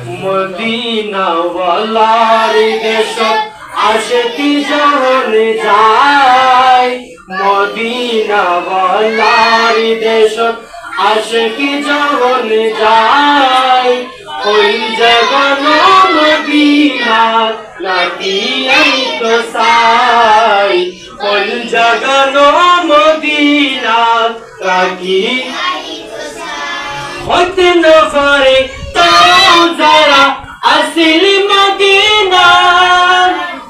Medina ওয়ালার দেশত আশিকি যখন যায়, মদিনা ওয়ালার দেশত আশিকি যখন যায়, ওই জগন মদিনা লাগিয়াই তো সাই, ওই জগন মদিনা লাগিয়াই তো সাই। হতে না পারে তাও যারা আসিল মদিনা,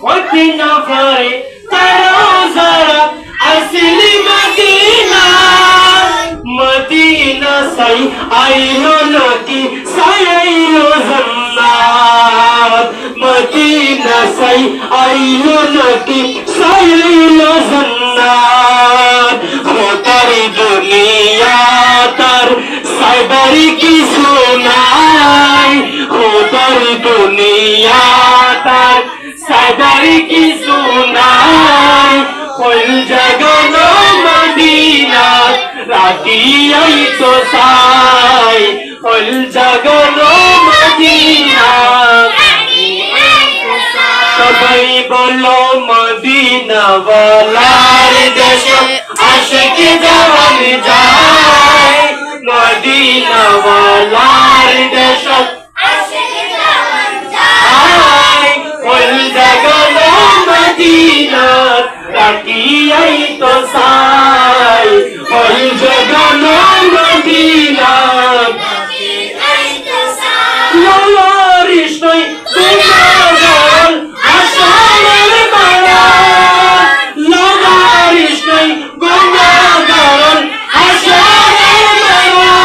হতে না পারে তাও যারা আসিল মদিনা, মদিনা সাই আইলো নাকি সাইলো জান্নাত, মদিনা সাই আইলো নাকি সাইলো জান্নাত। খোদার দুনিয়া তার সাইবারি কি শোনাই, খোদার দুনিয়া তার সাইবারি কি শোনাই, ওই জগন মদিনা রাখিয়াই তো সাই, ওই জগন মদিনা। সবাই বলো মদিনা ওয়ালার দেশ আশিকি যখন যায়, মদিনা ওয়ালার দেশ আশিকি যখন যায়, ওই জগন মদিনা রাখিয়াই তো সাই, ওই জগন মদিনা রাখিয়াই তো সাই। লালার ইশকই গুনাহগার আশার মায়া, লালার ইশকই গুনাহগার আশার মায়া,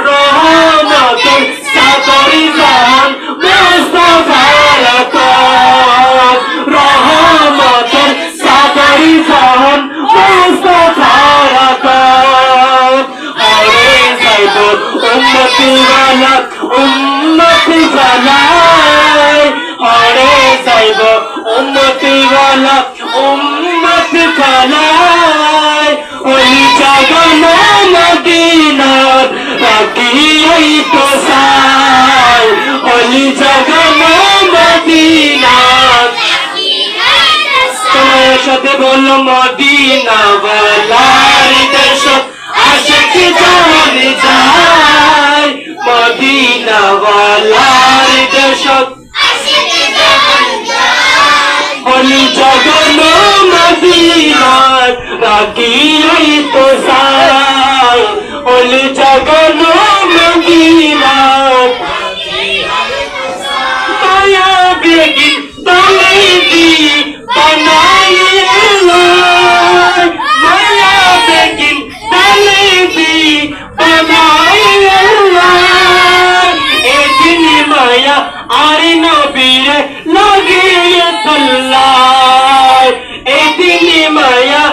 রহমতের সাগরি জাহান মুস্তাফার আকাশ, রহমতের সাগরি জাহান মুস্তাফার আকাশ। আরে যাইব উম্মতি ওয়ালা উম্মতি জানাই, আরে যাইব উম্মতি ওয়ালা উম্মতি জানাই, ওই জগন মদিনা রাখিয়াই তো সাই, ওই জগন মদিনা রাখিয়াই তো সাই। তোমার সাথে বললো মদিনা ওয়ালার দেশ আশিকি যখন যায়, মদিনা ওয়ালার দেশ আশিকি যখন যায়, ওই জগন মদিনা রাখিয়াই তো সাই, ওই জগন মদিনা রাখিয়াই তো সাই। মায়া বেগি তলেদি বানাইলো, মায়া বেগি তলেদি বানাইলো, এদিন মায়া আর নবীরে লাগিয়ে তুল্লায়, এদিন মায়া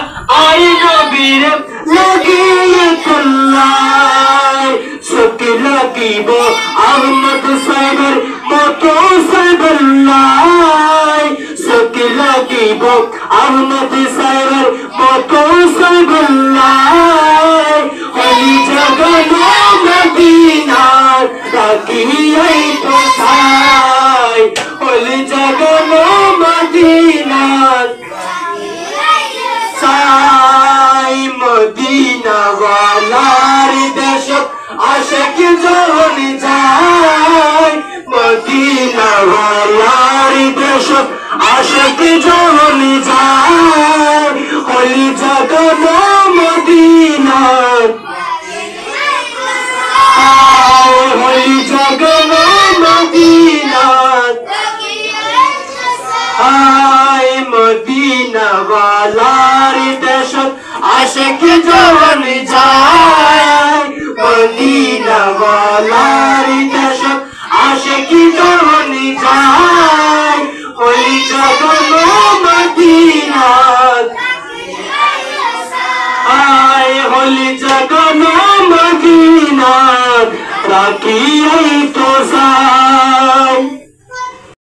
আর নবীরে লাগিয়ে তুল্লায়। চোখ লাগিব আহমদ সাহেবের মতো সাহেবুল্লাহ, চোখ লাগিব আহমদ সাহেবের মতো সাহেবুল্লাহ, ওই জগন মদিনা রাখিয়াই তো সাই, ওই জগন মদিনা সাই। মদিনা ওয়ালার দেশ আশিকি যখন যায়, মদিনা ওয়ালার দেশ আশিকি যখন যায়, ওই জগন মদিনা ওই জগন মদিনা আয়। মদিনা ওয়ালার দেশ আশিকি যখন যায়, মদিনা ওয়ালার দেশ আশিকি যখন যায়, ওই জগন মদিনা আয়, ওই জগন মদিনা রাখিয়াই তো সাই।